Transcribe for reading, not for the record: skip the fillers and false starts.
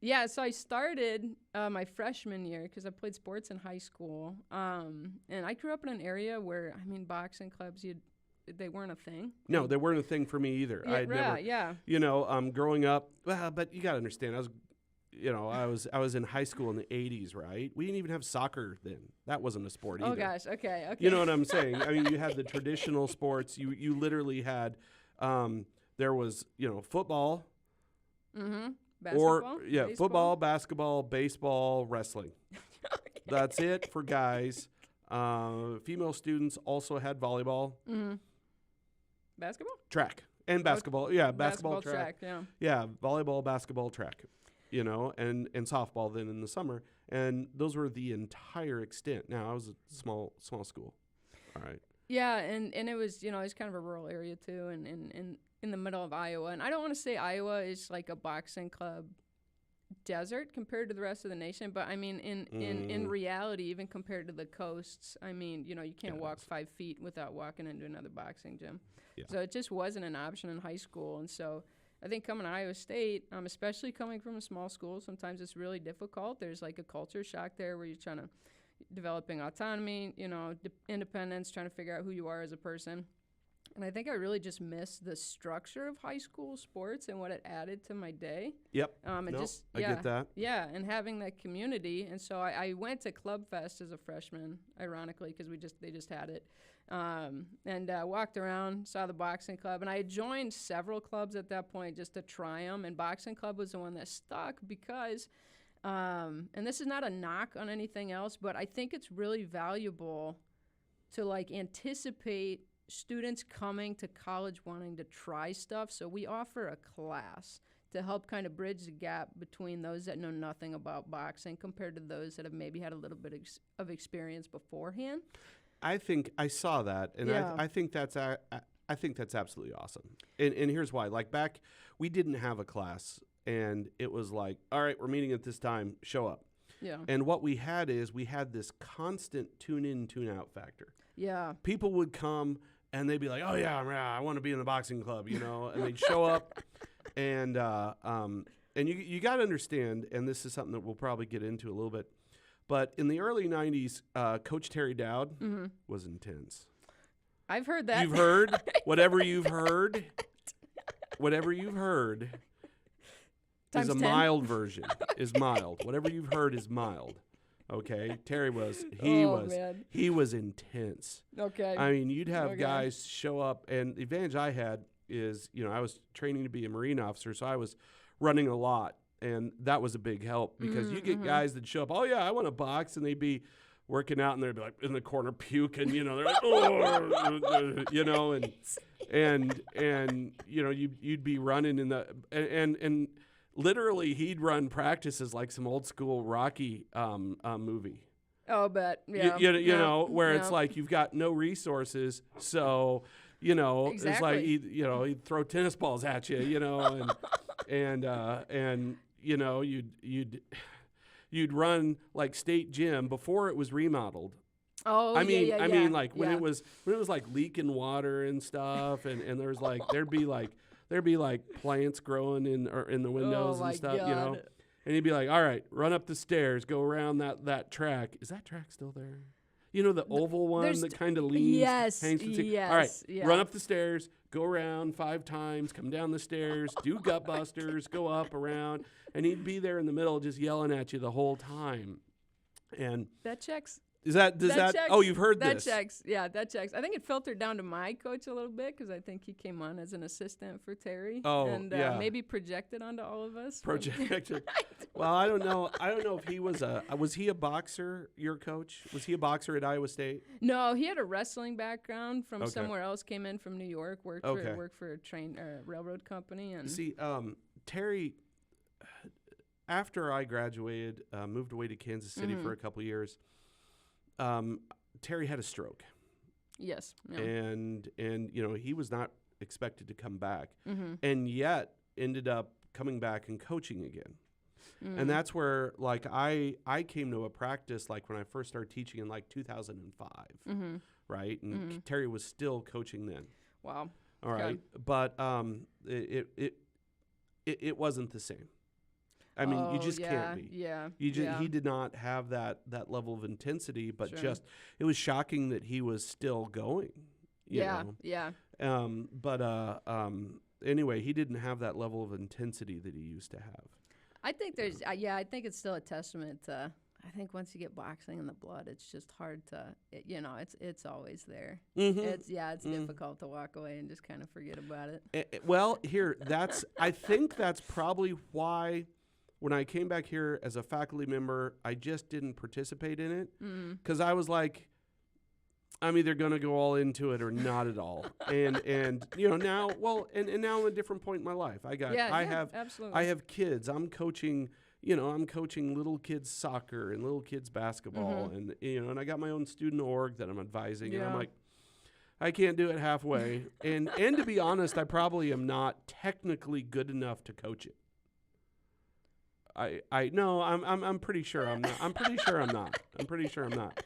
Yeah, so I started my freshman year because I played sports in high school. And I grew up in an area where, I mean, boxing clubs, they weren't a thing. No, they weren't a thing for me either. Yeah, I'd never, yeah. growing up, well, but you got to understand, I was in high school in the 80s, right? We didn't even have soccer then. That wasn't a sport either. Oh, gosh. Okay. You know what I'm saying? I mean, you had the traditional sports. You literally had, there was, football. Mm-hmm. Basketball? Baseball? Football, basketball, baseball, wrestling. Okay. That's it for guys. Female students also had volleyball. Mm-hmm. Basketball? Track. And basketball. Yeah, basketball, track. Yeah. Yeah, volleyball, basketball, track. And softball then in the summer. And those were the entire extent. Now, I was a small school. All right. Yeah, and it was, it's kind of a rural area too, and in the middle of Iowa. And I don't want to say Iowa is like a boxing club desert compared to the rest of the nation, but I mean, in reality, even compared to the coasts, I mean, you can't walk 5 feet without walking into another boxing gym. Yeah. So it just wasn't an option in high school. And so I think coming to Iowa State, especially coming from a small school, sometimes it's really difficult. There's like a culture shock there where you're trying to developing autonomy, independence, trying to figure out who you are as a person. And I think I really just missed the structure of high school sports and what it added to my day. Yep. I get that. Yeah, and having that community. And so I went to Club Fest as a freshman, ironically, because they just had it. And walked around, saw the boxing club. And I had joined several clubs at that point just to try them. And boxing club was the one that stuck because, and this is not a knock on anything else, but I think it's really valuable to like anticipate students coming to college wanting to try stuff. So we offer a class to help kind of bridge the gap between those that know nothing about boxing compared to those that have maybe had a little bit of experience beforehand. I think I saw that, and yeah. I think that's absolutely awesome. And here's why. Like back, we didn't have a class, and it was like, all right, we're meeting at this time, show up. Yeah. And what we had this constant tune in, tune out factor. Yeah. People would come and they'd be like, oh yeah, I want to be in the boxing club, and they'd show up, and you got to understand, and this is something that we'll probably get into a little bit. But in the early 90s, Coach Terry Dowd was intense. I've heard that. You've heard? Whatever you've heard. Whatever you've heard Times is a 10? mild version. Is mild. Whatever you've heard is mild. Okay? Terry was intense. Okay. I mean, you'd have guys show up, and the advantage I had is, I was training to be a Marine officer, so I was running a lot. And that was a big help because you get guys that show up, oh, yeah, I want to box, and they'd be working out, and they'd be like in the corner puking, they're like, oh, and you'd be running in the, and literally he'd run practices like some old school Rocky movie. Oh, but, yeah. Where it's like you've got no resources, so, exactly. it's like, he'd throw tennis balls at you, and you'd run like State Gym before it was remodeled. Oh, I mean, like when it was like leaking water and stuff, and there's like there'd be like plants growing in the windows and stuff, God. And he'd be like, all right, run up the stairs, go around that track. Is that track still there? The oval one that kind of leans. Yes, hangs from yes. All right, run up the stairs, go around 5 times, come down the stairs, do gut busters, go up, around. And he'd be there in the middle just yelling at you the whole time. And that checks. Does that checks. Oh, you've heard this. That checks. Yeah, that checks. I think it filtered down to my coach a little bit because I think he came on as an assistant for Terry. Oh, and yeah. Maybe projected onto all of us. Projected. Well, I don't know if he was he a boxer, your coach? Was he a boxer at Iowa State? No, he had a wrestling background from somewhere else, came in from New York, worked for a railroad company. And see, Terry, after I graduated, moved away to Kansas City for a couple years. Terry had a stroke. Yes. Yeah. And he was not expected to come back, and yet ended up coming back and coaching again. And that's where like I came to a practice like when I first started teaching in like 2005, right? And Terry was still coaching then. Wow. All right, but it wasn't the same. I mean, you just can't be. Yeah. He did not have that level of intensity, but Sure. just it was shocking that he was still going. You know? Yeah. Anyway, he didn't have that level of intensity that he used to have. I think there's I think it's still a testament to. I think once you get boxing in the blood, it's just hard to, it's always there. Mm-hmm. It's difficult to walk away and just kind of forget about it. Well, I think that's probably why when I came back here as a faculty member, I just didn't participate in it because I was like, I'm either going to go all into it or not at all. And now, and now I'm at a different point in my life. Absolutely. I have kids. I'm coaching little kids soccer and little kids basketball, and and I got my own student org that I'm advising, and I'm like, I can't do it halfway. and to be honest, I probably am not technically good enough to coach it. I'm pretty sure I'm not. I'm pretty sure I'm not.